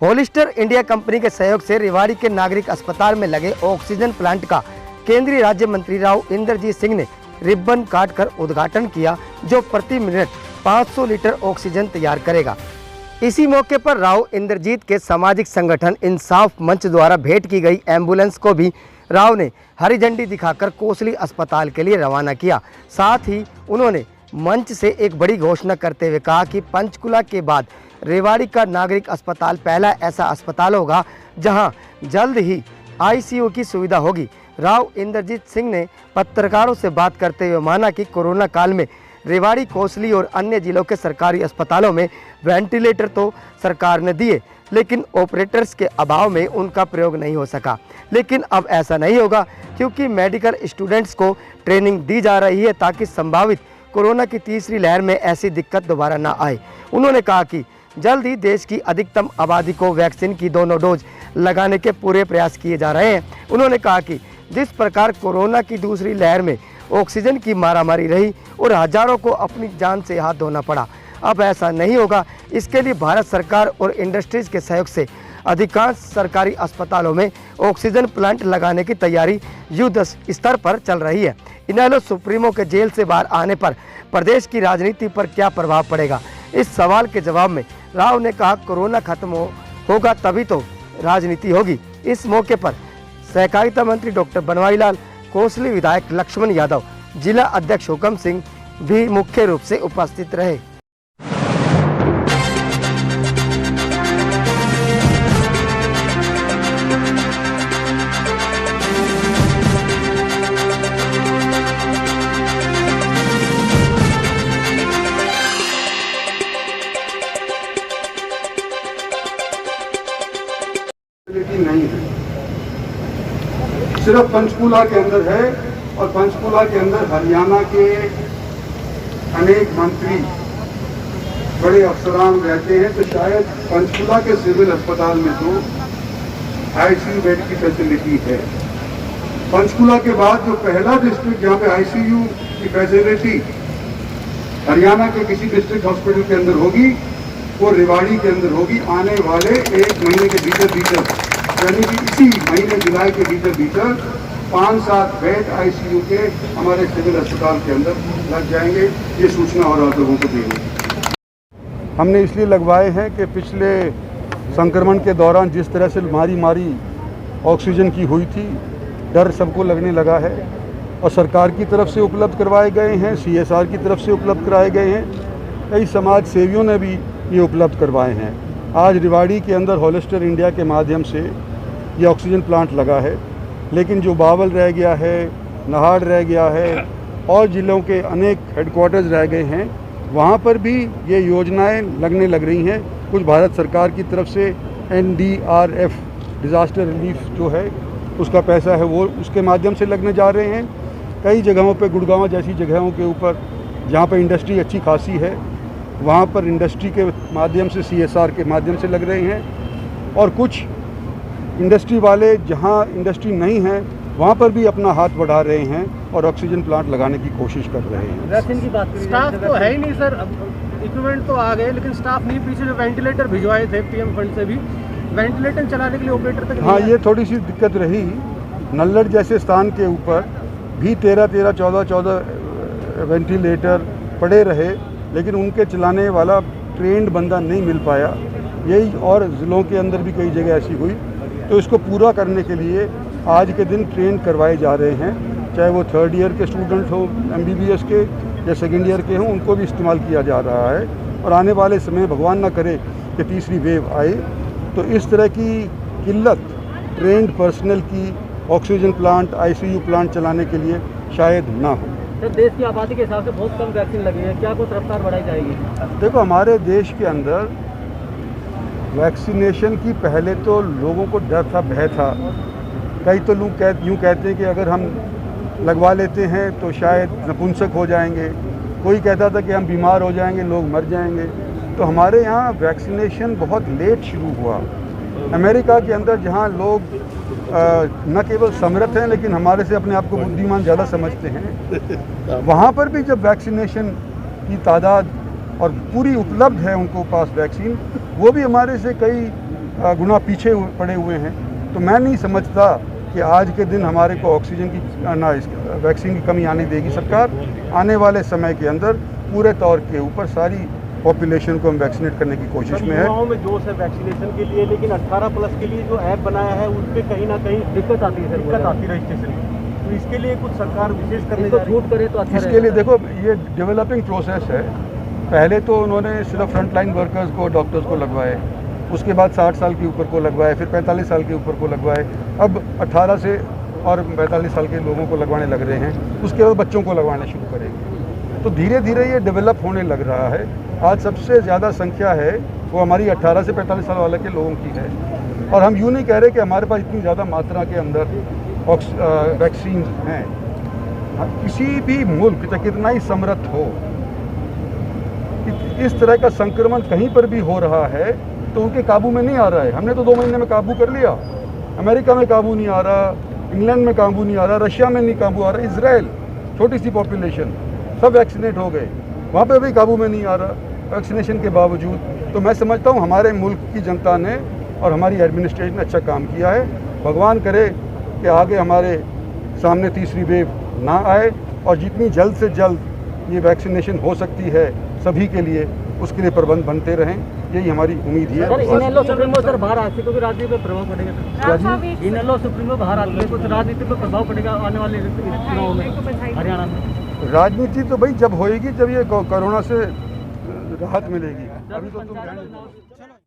होलिस्टर India company के सहयोग से रेवाड़ी के नागरिक अस्पताल में लगे ऑक्सीजन प्लांट का केंद्रीय राज्य मंत्री राव इंद्रजीत सिंह ने रिबन काटकर उद्घाटन किया, जो प्रति मिनट 500 लीटर ऑक्सीजन तैयार करेगा। इसी मौके पर राव इंद्रजीत के सामाजिक संगठन इंसाफ मंच द्वारा भेंट की गई एम्बुलेंस को भी राव ने हरी झंडी दिखाकर कोसली अस्पताल के लिए रवाना किया। साथ ही उन्होंने मंच से एक बड़ी घोषणा करते हुए कहा कि पंचकुला के बाद रेवाड़ी का नागरिक अस्पताल पहला ऐसा अस्पताल होगा जहां जल्द ही आईसीयू की सुविधा होगी। राव इंद्रजीत सिंह ने पत्रकारों से बात करते हुए माना कि कोरोना काल में रेवाड़ी, कोसली और अन्य जिलों के सरकारी अस्पतालों में वेंटिलेटर तो सरकार ने दिए, लेकिन ऑपरेटर्स के अभाव में उनका प्रयोग नहीं हो सका। लेकिन अब ऐसा नहीं होगा, क्योंकि मेडिकल स्टूडेंट्स को ट्रेनिंग दी जा रही है ताकि संभावित कोरोना की तीसरी लहर में ऐसी दिक्कत दोबारा ना आए। उन्होंने कहा कि जल्द ही देश की अधिकतम आबादी को वैक्सीन की दोनों डोज लगाने के पूरे प्रयास किए जा रहे हैं। उन्होंने कहा कि जिस प्रकार कोरोना की दूसरी लहर में ऑक्सीजन की मारामारी रही और हजारों को अपनी जान से हाथ धोना पड़ा, अब ऐसा नहीं होगा। इसके लिए भारत सरकार और इंडस्ट्रीज के सहयोग से अधिकांश सरकारी अस्पतालों में ऑक्सीजन प्लांट लगाने की तैयारी युद्ध स्तर पर चल रही है। इनेलो सुप्रीमो के जेल से बाहर आने पर प्रदेश की राजनीति पर क्या प्रभाव पड़ेगा, इस सवाल के जवाब में राव ने कहा, कोरोना खत्म होगा तभी तो राजनीति होगी। इस मौके पर सहकारिता मंत्री डॉक्टर बनवारी लाल, कोसली विधायक लक्ष्मण यादव, जिला अध्यक्ष हुकम सिंह भी मुख्य रूप से उपस्थित रहे। नहीं है, सिर्फ पंचकुला के अंदर है और पंचकुला के अंदर हरियाणा के अनेक मंत्री बड़े अफसरान रहते हैं, तो शायद पंचकुला के सिविल अस्पताल में तो आईसीयू बेड की फैसिलिटी है। पंचकुला के बाद जो पहला डिस्ट्रिक्ट जहाँ पे आईसीयू की फैसिलिटी हरियाणा के किसी डिस्ट्रिक्ट हॉस्पिटल के अंदर होगी, वो रेवाड़ी के अंदर होगी। आने वाले 1 महीने के भीतर यानी कि इसी महीने जुलाई के भीतर 5-7 बेड आईसीयू के हमारे सिविल अस्पताल के अंदर लग जाएंगे। ये सूचना और लोगों को देंगे। हमने इसलिए लगवाए हैं कि पिछले संक्रमण के दौरान जिस तरह से मारी ऑक्सीजन की हुई थी, डर सबको लगने लगा है और सरकार की तरफ से उपलब्ध करवाए गए हैं, CSR की तरफ से उपलब्ध कराए गए हैं, कई समाज सेवियों ने भी ये उपलब्ध करवाए हैं। आज रेवाड़ी के अंदर होलिस्टर इंडिया के माध्यम से ये ऑक्सीजन प्लांट लगा है, लेकिन जो बावल रह गया है, नाहड़ रह गया है और जिलों के अनेक हेडक्वार्टर्स रह गए हैं, वहाँ पर भी ये योजनाएं लगने लग रही हैं। कुछ भारत सरकार की तरफ से NDRF डिज़ास्टर रिलीफ जो है उसका पैसा है, वो उसके माध्यम से लगने जा रहे हैं। कई जगहों पे गुड़गांव जैसी जगहों के ऊपर जहाँ पर इंडस्ट्री अच्छी खासी है, वहाँ पर इंडस्ट्री के माध्यम से CSR के माध्यम से लग रहे हैं और कुछ इंडस्ट्री वाले जहाँ इंडस्ट्री नहीं है वहाँ पर भी अपना हाथ बढ़ा रहे हैं और ऑक्सीजन प्लांट लगाने की कोशिश कर रहे हैं। वैक्सीन की बात करें, स्टाफ तो है ही नहीं सर, इक्विपमेंट तो आ गए लेकिन स्टाफ नहीं। पीछे जो वेंटिलेटर भिजवाए थे PM फंड से भी, वेंटिलेटर चलाने के लिए ऑपरेटर तक हाँ, ये थोड़ी सी दिक्कत रही। नल्लड़ जैसे स्थान के ऊपर भी 13-14 वेंटिलेटर पड़े रहे, लेकिन उनके चलाने वाला ट्रेंड बंदा नहीं मिल पाया। यही और ज़िलों के अंदर भी कई जगह ऐसी हुई, तो इसको पूरा करने के लिए आज के दिन ट्रेन करवाए जा रहे हैं, चाहे वो 3rd ईयर के स्टूडेंट हो MBBS के या 2nd ईयर के हों, उनको भी इस्तेमाल किया जा रहा है। और आने वाले समय भगवान ना करे कि तीसरी वेव आए, तो इस तरह की किल्लत ट्रेंड पर्सनल की ऑक्सीजन प्लांट, ICU प्लांट चलाने के लिए शायद ना हो। तो देश की आबादी के हिसाब से बहुत कम वैक्सीन लगी है, क्या कुछ रफ्तार बढ़ाई जाएगी? देखो, हमारे देश के अंदर वैक्सीनेशन की पहले तो लोगों को डर था, भय था। कई तो लोग यूँ कहते हैं कि अगर हम लगवा लेते हैं तो शायद नपुंसक हो जाएंगे, कोई कहता था कि हम बीमार हो जाएंगे, लोग मर जाएंगे। तो हमारे यहाँ वैक्सीनेशन बहुत लेट शुरू हुआ। अमेरिका के अंदर जहाँ लोग न केवल समर्थ हैं लेकिन हमारे से अपने आप को बुद्धिमान ज़्यादा समझते हैं, वहाँ पर भी जब वैक्सीनेशन की तादाद और पूरी उपलब्ध है उनको पास वैक्सीन, वो भी हमारे से कई गुना पीछे पड़े हुए हैं। तो मैं नहीं समझता कि आज के दिन हमारे को ऑक्सीजन की वैक्सीन की कमी आने देगी सरकार। आने वाले समय के अंदर पूरे तौर के ऊपर सारी पॉपुलेशन को हम वैक्सीनेट करने की कोशिश में है। युवाओं में जोश है वैक्सीनेशन के लिए, लेकिन 18+ के लिए जो ऐप बनाया है उस पर कहीं ना कहीं दिक्कत आती है, रजिस्ट्रेशन में। तो इसके लिए कुछ सरकार विशेष करने को छूट करे तो अच्छा इसके लिए देखो, ये डेवलपिंग प्रोसेस है। पहले तो उन्होंने सिर्फ फ्रंटलाइन वर्कर्स को, डॉक्टर्स को लगवाए, उसके बाद 60 साल के ऊपर को लगवाए, फिर 45 साल के ऊपर को लगवाए, अब 18 से और 45 साल के लोगों को लगवाने लग रहे हैं, उसके बाद बच्चों को लगवाना शुरू करेंगे। तो धीरे धीरे ये डेवलप होने लग रहा है। आज सबसे ज़्यादा संख्या है वो हमारी 18 से 45 साल वाले के लोगों की है। और हम यूँ नहीं कह रहे कि हमारे पास इतनी ज़्यादा मात्रा के अंदर वैक्सीन हैं। किसी भी मुल्क चाहे कितना ही समृद्ध हो, इस तरह का संक्रमण कहीं पर भी हो रहा है तो उनके काबू में नहीं आ रहा है। हमने तो 2 महीने में काबू कर लिया। अमेरिका में काबू नहीं आ रहा, इंग्लैंड में काबू नहीं आ रहा, रशिया में नहीं काबू आ रहा, इजराइल छोटी सी पॉपुलेशन सब वैक्सीनेट हो गए, वहाँ पे भी काबू में नहीं आ रहा वैक्सीनेशन के बावजूद। तो मैं समझता हूँ हमारे मुल्क की जनता ने और हमारी एडमिनिस्ट्रेशन ने अच्छा काम किया है। भगवान करे कि आगे हमारे सामने तीसरी वेव ना आए और जितनी जल्द से जल्द ये वैक्सीनेशन हो सकती है सभी के लिए, उसके लिए प्रबंध बनते रहें, यही हमारी उम्मीद है। सर, इनेलो सुप्रीमो सर बाहर आते को भी राजनीति पर प्रभाव पड़ेगा। इनेलो सुप्रीमो बाहर आते हैं, कुछ राजनीति पर प्रभाव पड़ेगा आने वाले चुनाव में हरियाणा में। राजनीति तो भाई जब होएगी जब ये कोरोना से राहत मिलेगी। अभी तो तुम